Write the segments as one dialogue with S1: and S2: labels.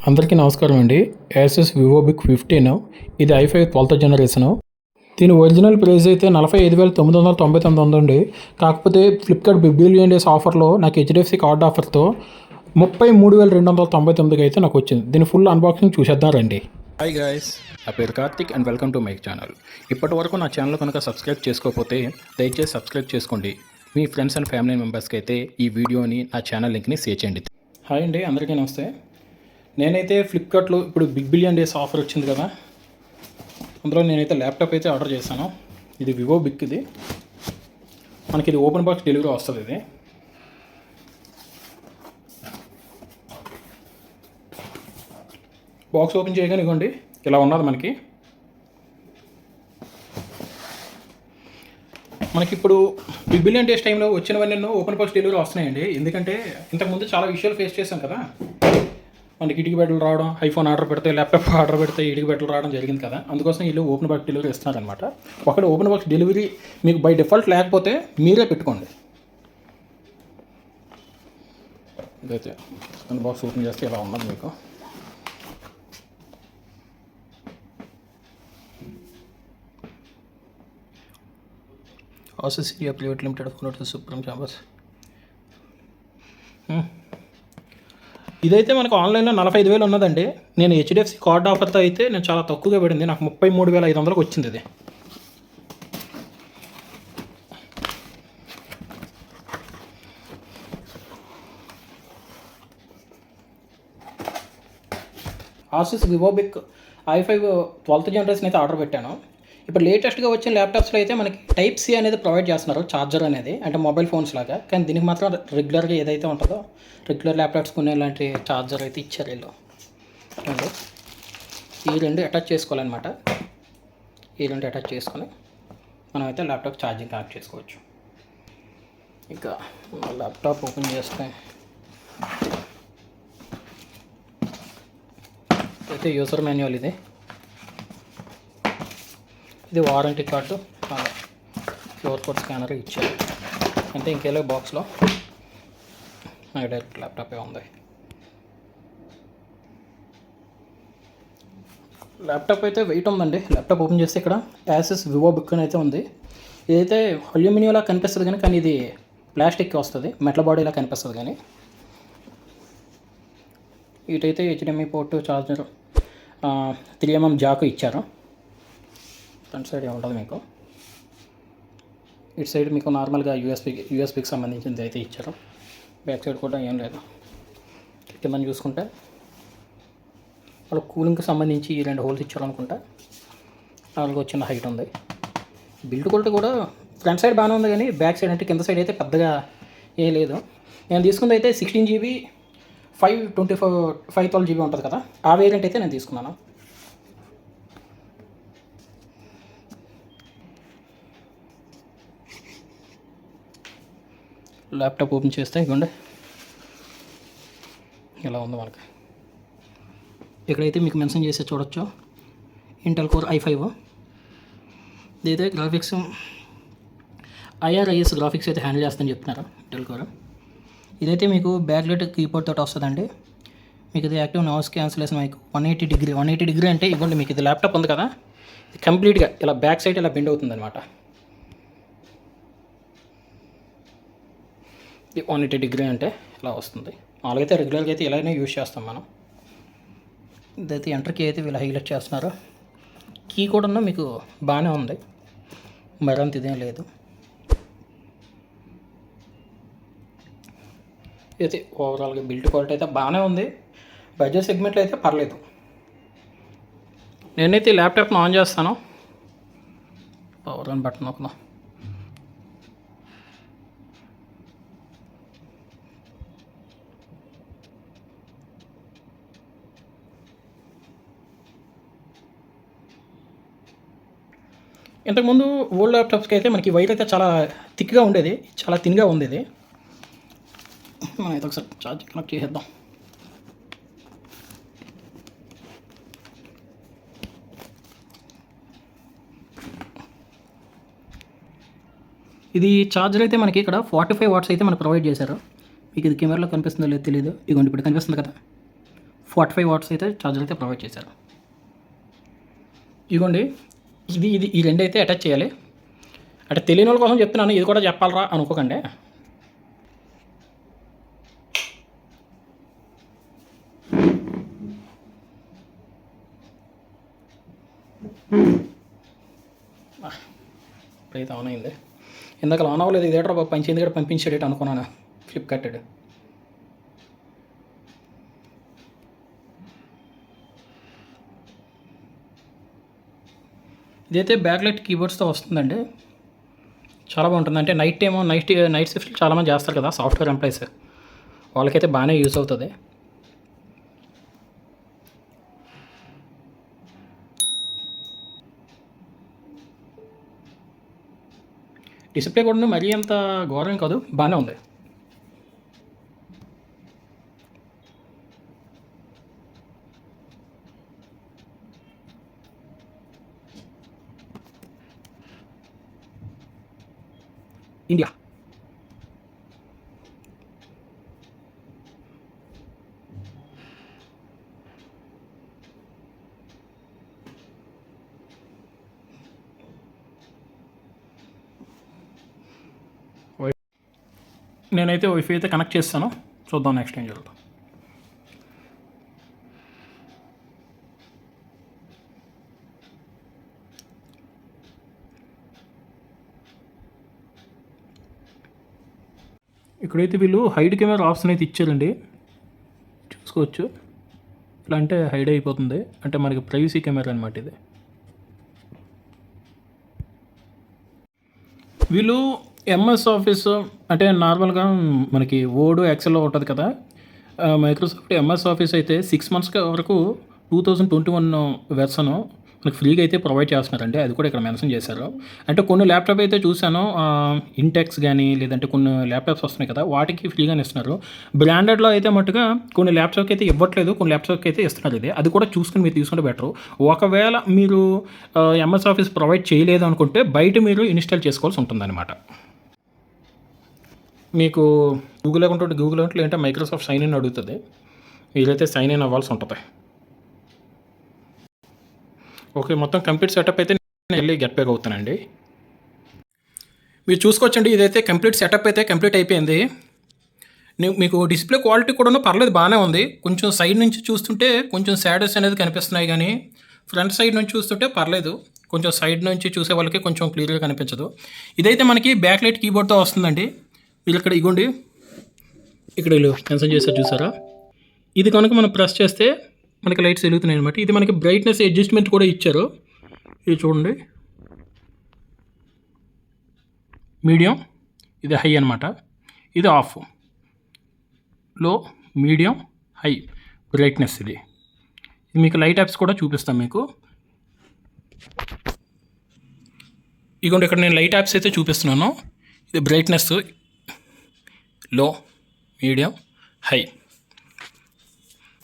S1: అందరికీ నమస్కారం అండి. ఏసస్ వివో బిగ్ 15 ఇది i5 12th జనరేషను. దీని ఒరిజినల్ ప్రైస్ అయితే 45,999 ఉందండి. కాకపోతే ఫ్లిప్కార్ట్ బిగ్ బిలియన్ డేస్ ఆఫర్లో నాకు హెచ్డిఎఫ్సి కార్డ్ ఆఫర్తో 33,299కి అయితే నాకు వచ్చింది. దీని ఫుల్ అన్బాక్సింగ్ చూసేద్దాం రండి. హాయ్ గైస్, నా పేరు Karthik and welcome to my channel. ఇప్పటి వరకు నా ఛానల్ కనుక సబ్స్క్రైబ్ చేసుకోకపోతే దయచేసి సబ్స్క్రైబ్ చేసుకోండి. మీ ఫ్రెండ్స్ అండ్ ఫ్యామిలీ మెంబర్స్కి అయితే ఈ వీడియోని నా ఛానల్ లింక్ని షేర్ చేయండి. హాయ్ అండి, అందరికీ నమస్తే. నేనైతే ఫ్లిప్కార్ట్లో ఇప్పుడు బిగ్ బిలియన్ డేస్ ఆఫర్ వచ్చింది కదా, అందులో నేనైతే ల్యాప్టాప్ అయితే ఆర్డర్ చేశాను. ఇది వివో బిగ్. ఇది మనకి ఇది ఓపెన్ బాక్స్ డెలివరీ వస్తుంది. ఇది బాక్స్ ఓపెన్ చేయగానే ఇవ్వండి ఇలా ఉన్నది. మనకి ఇప్పుడు బిగ్ బిలియన్ డేస్ టైంలో వచ్చినవన్నీ ఓపెన్ బాక్స్ డెలివరీ వస్తున్నాయండి. ఎందుకంటే ఇంతకుముందు చాలా విషయాలు ఫేస్ చేశాం కదా. మనకి ఇటుకి బెడ్లు రావడం, ఐఫోన్ ఆర్డర్ పెడితే, ల్యాప్టాప్ ఆర్డర్ పెడితే ఇటుకి బెడ్లు రావడం జరిగింది కదా. అందుకోసం వీళ్ళు ఓపెన్ బాక్స్ డెలివరీ ఇస్తున్నారనమాట. ఒకటి ఓపెన్ బాక్స్ డెలివరీ మీకు బై డిఫాల్ట్ లేకపోతే మీరే పెట్టుకోండి. ఇదైతే ఓపెన్ బాక్స్ ఓపెన్ చేస్తే ఇలా ఉన్నది మీకు. Asus India private limited supreme chambers. ఇదైతే మనకు ఆన్లైన్లో 45,000 ఉన్నదండి. నేను హెచ్డిఎఫ్సి కార్డ్ ఆఫర్తో అయితే నేను చాలా తక్కువగా పడింది. నాకు 33,500కి వచ్చింది. ఇది ఆసస్ వివో బిగ్ i5 12th జనరేషన్ అయితే ఆర్డర్ పెట్టాను. ఇప్పుడు లేటెస్ట్గా వచ్చిన ల్యాప్టాప్స్లో అయితే మనకి టైప్ సి అనేది ప్రొవైడ్ చేస్తున్నారు, ఛార్జర్ అనేది, అంటే మొబైల్ ఫోన్స్ లాగా. కానీ దీనికి మాత్రం రెగ్యులర్గా ఏదైతే ఉంటుందో రెగ్యులర్ ల్యాప్టాప్స్ కొనే లాంటి ఛార్జర్ అయితే ఇచ్చారు వీళ్ళు. ఈ రెండు అటాచ్ చేసుకోవాలన్నమాట. ఈ రెండు అటాచ్ చేసుకొని మనం అయితే ల్యాప్టాప్ ఛార్జింగ్ కనెక్ట్ చేసుకోవచ్చు. ఇంకా ల్యాప్టాప్ ఓపెన్ చేస్తే అయితే యూజర్ మాన్యువల్ ఇది warranty card, QR code scanner ఇచ్చారు. అంటే ఇంకేలో బాక్స్లో డైరెక్ట్ ల్యాప్టాపే ఉంది. ల్యాప్టాప్ అయితే వెయిట్ ఉందండి. ల్యాప్టాప్ ఓపెన్ చేస్తే ఇక్కడ యాసస్ వివో బిగ్ అని అయితే ఉంది. ఇదైతే అల్యూమినియంలా కనిపిస్తుంది కానీ ఇది ప్లాస్టిక్ వస్తుంది, మెటల్ బాడీలా కనిపిస్తుంది. కానీ ఇటైతే హెచ్డిఎంఐ పోర్టు, ఛార్జర్, 3mm జాకు ఇచ్చారు. ఫ్రంట్ సైడ్ ఉంటుంది మీకు. ఇటు సైడ్ మీకు నార్మల్గా యూఎస్బీకి సంబంధించింది అయితే ఇచ్చారు. బ్యాక్ సైడ్ కూడా ఏం లేదు. కింద చూసుకుంటే వాళ్ళు కూలింగ్కి సంబంధించి ఈ 2 హోల్స్ ఇచ్చారు అనుకుంటా. నాలుగు వచ్చిన హైట్ ఉంది. బిల్డ్ క్వాలిటీ కూడా ఫ్రంట్ సైడ్ బాగానే ఉంది, కానీ బ్యాక్ సైడ్ అంటే కింద సైడ్ అయితే పెద్దగా ఏం లేదు. నేను తీసుకుంది అయితే 16GB 512GB ఉంటుంది కదా, ఆ వేరియంట్ అయితే నేను తీసుకున్నాను. ల్యాప్టాప్ ఓపెన్ చేస్తే ఇవ్వండి ఇలా ఉంది మనకి. ఇక్కడైతే మీకు మెన్షన్ చేసి చూడొచ్చు, ఇంటెల్ కోర్ i5. ఇదైతే గ్రాఫిక్స్ IRIS గ్రాఫిక్స్ అయితే హ్యాండిల్ చేస్తుందని చెప్తున్నారు ఇంటెల్ కోర్. ఇదైతే మీకు బ్యాక్లైట్ కీబోర్డ్ తోటి వస్తుందండి. మీకు ఇది యాక్టివ్ నాయిస్ క్యాన్సిలేషన్ మీకు 180 డిగ్రీ అంటే ఇవ్వండి. మీకు ఇది ల్యాప్టాప్ ఉంది కదా, ఇది కంప్లీట్గా ఇలా బ్యాక్ సైడ్ ఇలా బెండ్ అవుతుంది అనమాట. ఇది 180 డిగ్రీ అంటే ఇలా వస్తుంది. మామూలుగా అయితే రెగ్యులర్గా అయితే ఇలానే యూజ్ చేస్తాం మనం. ఇదైతే ఎంటర్ కీ అయితే వీళ్ళు హైలైట్ చేస్తున్నారు. కీ కూడా మీకు బాగానే ఉంది, మరంత ఇదేం లేదు. ఇది ఓవరాల్గా బిల్డ్ క్వాలిటీ అయితే బాగానే ఉంది. బడ్జెట్ సెగ్మెంట్లో అయితే పర్లేదు. నేనైతే ఈ ల్యాప్టాప్ను ఆన్ చేస్తాను. పవర్ ఆన్ బటన్ నొక్కుదాం. ఇంతకుముందు ఓల్డ్ ల్యాప్టాప్స్కి అయితే మనకి వైర్ అయితే చాలా థిక్గా ఉండేది, చాలా థిన్గా ఉండేది. మనం అయితే ఒకసారి ఛార్జ్ కనెక్ట్ చేసేద్దాం. ఇది ఛార్జర్ అయితే మనకి ఇక్కడ 45 వాట్స్ అయితే మనకు ప్రొవైడ్ చేశారు. మీకు ఇది కెమెరాలో కనిపిస్తుందో లేదో తెలియదు. ఇదిగోండి ఇప్పుడు కనిపిస్తుంది కదా, 45 వాట్స్ అయితే ఛార్జర్ అయితే ప్రొవైడ్ చేశారు. ఇదిగోండి, ఈ రెండు అయితే అటాచ్ చేయాలి. అంటే తెలియని వాళ్ళ కోసం చెప్తున్నాను, ఇది కూడా చెప్పాలరా అనుకోకండి. ఇప్పుడైతే ఆన్ అయింది. ఇందాక ఆన్ అవ్వలేదు, ఇదేట్రా బాబు పంచింది కూడా పంపించాడేట అనుకున్నాను. ఫ్లిప్కార్ట్. ఇదైతే బ్యాక్లైట్ కీబోర్డ్స్తో వస్తుందండి. చాలా బాగుంటుంది. అంటే నైట్ షిఫ్ట్ చాలామంది చేస్తారు కదా సాఫ్ట్వేర్ ఎంప్లాయీస్, వాళ్ళకైతే బాగానే యూజ్ అవుతుంది. డిస్ప్లే కూడా మరీ అంత ఘోరం కాదు, బాగానే ఉంది. ఇండియా నేనైతే వైఫై అయితే కనెక్ట్ చేస్తాను, చూద్దాం నెక్స్ట్ ఏం జరుగుతుంది. ఇక్కడైతే వీళ్ళు హైడ్ కెమెరా ఆప్షన్ అయితే ఇచ్చారండి, చూసుకోవచ్చు. ఇలా అంటే హైడ్ అయిపోతుంది, అంటే మనకి ప్రైవసీ కెమెరా అనమాట ఇది. వీళ్ళు ఎంఎస్ ఆఫీస్ అంటే నార్మల్గా మనకి వర్డ్ ఎక్సెల్లో ఉంటుంది కదా, మైక్రోసాఫ్ట్ ఎంఎస్ ఆఫీస్ అయితే 6 months వరకు 2021 వెర్షన్ మనకి ఫ్రీగా అయితే ప్రొవైడ్ చేస్తున్నారండి. అది కూడా ఇక్కడ మెన్షన్ చేశారు. అంటే కొన్ని ల్యాప్టాప్ అయితే చూశాను, ఇంటెక్స్ కానీ లేదంటే కొన్ని ల్యాప్టాప్స్ వస్తున్నాయి కదా, వాటికి ఫ్రీగానే ఇస్తున్నారు. బ్రాండెడ్లో అయితే మట్టుగా కొన్ని ల్యాప్టాప్కి అయితే ఇవ్వట్లేదు, కొన్ని ల్యాప్టాప్కి అయితే ఇస్తున్నారు. ఇది అది కూడా చూసుకుని మీరు తీసుకుంటే బెటర్. ఒకవేళ మీరు ఎంఎస్ ఆఫీస్ ప్రొవైడ్ చేయలేదు అనుకుంటే బయట మీరు ఇన్స్టాల్ చేసుకోవాల్సి ఉంటుందన్నమాట. మీకు గూగుల్ అకౌంట్ లేదంటే మైక్రోసాఫ్ట్ సైన్ ఇన్ అడుగుతుంది, మీరైతే సైన్ ఇన్ అవ్వాల్సి ఉంటుంది. ఓకే, మొత్తం కంప్లీట్ సెటప్ అయితే నేను వెళ్ళి గెట్ బ్యాక్ అవుతానండి. మీరు చూసుకోవచ్చండి, ఇదైతే కంప్లీట్ సెటప్ అయితే కంప్లీట్ అయిపోయింది. మీకు డిస్ప్లే క్వాలిటీ కూడా పర్లేదు, బాగానే ఉంది. కొంచెం సైడ్ నుంచి చూస్తుంటే కొంచెం షాడోస్ అనేది కనిపిస్తున్నాయి, కానీ ఫ్రంట్ సైడ్ నుంచి చూస్తుంటే పర్లేదు. కొంచెం సైడ్ నుంచి చూసే వాళ్ళకి కొంచెం క్లియర్గా కనిపించదు. ఇదైతే మనకి బ్యాక్ లైట్ కీబోర్డ్తో వస్తుందండి. వీళ్ళు ఇక్కడ ఇగోండి, ఇక్కడ వీళ్ళు మెన్షన్ చేశారు చూసారా, ఇది కనుక మనం ప్రెస్ చేస్తే మనకి లైట్స్ వెలుగుతున్నాయి అనమాట. ఇది మనకి బ్రైట్నెస్ అడ్జస్ట్మెంట్ కూడా ఇచ్చారు. ఇది చూడండి, మీడియం, ఇది హై అనమాట, ఇది ఆఫ్, లో, మీడియం, హై బ్రైట్నెస్. ఇది మీకు లైట్ యాప్స్ కూడా చూపిస్తాం మీకు. ఇదిగోండి, ఇక్కడ నేను లైట్ యాప్స్ అయితే చూపిస్తున్నాను. ఇది బ్రైట్నెస్, లో, మీడియం, హై.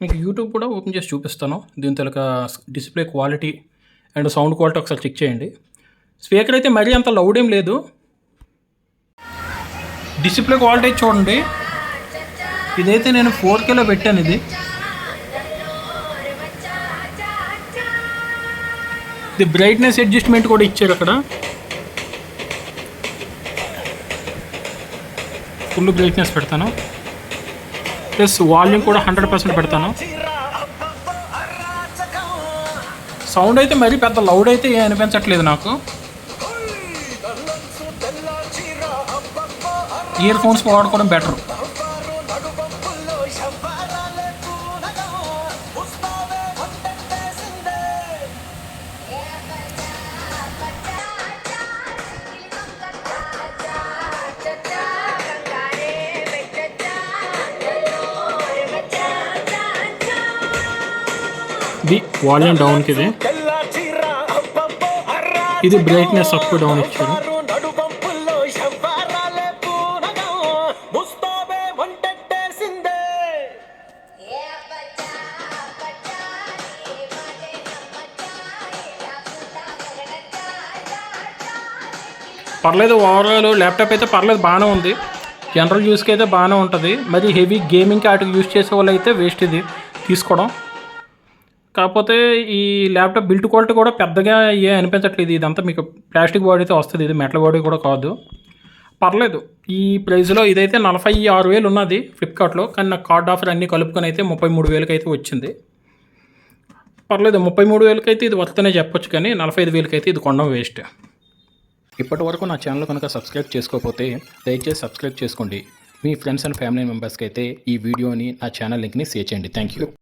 S1: మీకు యూట్యూబ్ కూడా ఓపెన్ చేసి చూపిస్తాను. దీని తలక display quality and sound quality ఒకసారి చెక్ చేయండి. స్పీకర్ అయితే మరీ అంత లౌడ్ ఏం లేదు. డిస్ప్లే క్వాలిటీ చూడండి, ఇదైతే నేను 4Kలో పెట్టాను. ఇది బ్రైట్నెస్ అడ్జస్ట్మెంట్ కూడా ఇచ్చారు అక్కడ. ఫుల్ బ్రైట్నెస్ పెడతాను, ప్లస్ వాల్యూమ్ కూడా 100% పెడతాను. సౌండ్ అయితే మరీ పెద్ద లౌడ్ అయితే అనిపించట్లేదు నాకు. ఇయర్ ఫోన్స్ వాడుకోవడం బెటర్. ఇది వాల్యూమ్ డౌన్కి, ఇది బ్రైట్నెస్ అప్ డౌన్ ఇచ్చారు. పర్లేదు, ఓవరాల్ ల్యాప్టాప్ అయితే పర్లేదు, బాగానే ఉంది. జనరల్ యూస్కి అయితే బాగానే ఉంటుంది. మరి హెవీ గేమింగ్కి వాటికి యూస్ చేసే వాళ్ళు అయితే వేస్ట్. ఇది తీసుకోవడం. కాకపోతే ఈ ల్యాప్టాప్ బిల్డ్ క్వాలిటీ కూడా పెద్దగా అనిపించట్లేదు. ఇదంతా మీకు ప్లాస్టిక్ బాడీతో వస్తుంది, ఇది మెటల్ బాడీ కూడా కాదు. పర్లేదు ఈ ప్రైస్లో. ఇదైతే 46,000 ఉన్నది ఫ్లిప్కార్ట్లో, కానీ నాకు కార్డ్ ఆఫర్ అన్నీ కలుపుకొని అయితే 33,000 అయితే వచ్చింది. పర్లేదు 33,000 అయితే ఇది వర్త్ అనే చెప్పొచ్చు, కానీ 45,000 అయితే ఇది కొనడం వేస్ట్. ఇప్పటి వరకు నా ఛానల్ కనుక సబ్స్క్రైబ్ చేసుకోకపోతే దయచేసి సబ్స్క్రైబ్ చేసుకోండి. మీ ఫ్రెండ్స్ అండ్ ఫ్యామిలీ మెంబర్స్కి అయితే ఈ వీడియోని, నా ఛానల్ లింక్ని షేర్ చేయండి. Thank you.